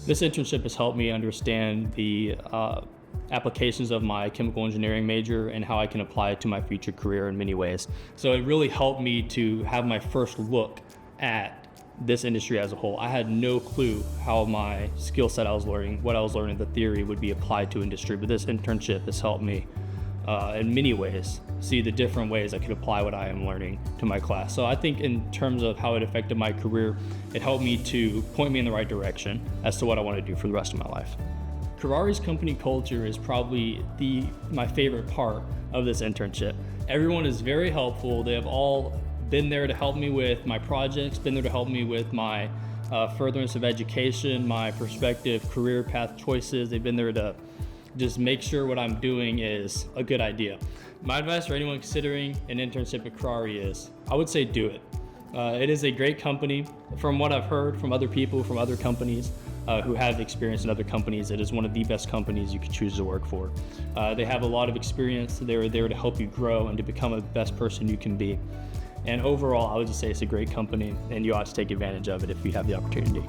This internship has helped me understand the applications of my chemical engineering major and how I can apply it to my future career in many ways. So it really helped me to have my first look at this industry as a whole. I had no clue how my skill set I was learning, what I was learning, the theory would be applied to industry, but this internship has helped me in many ways see the different ways I could apply what I am learning to my class. So I think in terms of how it affected my career, it helped me to point me in the right direction as to what I want to do for the rest of my life. Kuraray's company culture is probably my favorite part of this internship. Everyone is very helpful. They have all been there to help me with my projects, been there to help me with my furtherance of education, my prospective career path choices. They've been there to just make sure what I'm doing is a good idea. My advice for anyone considering an internship at Kuraray is, I would say do it. It is a great company. From what I've heard from other people, from other companies who have experience in other companies, it is one of the best companies you could choose to work for. They have a lot of experience. They're there to help you grow and to become the best person you can be. And overall, I would just say it's a great company and you ought to take advantage of it if you have the opportunity.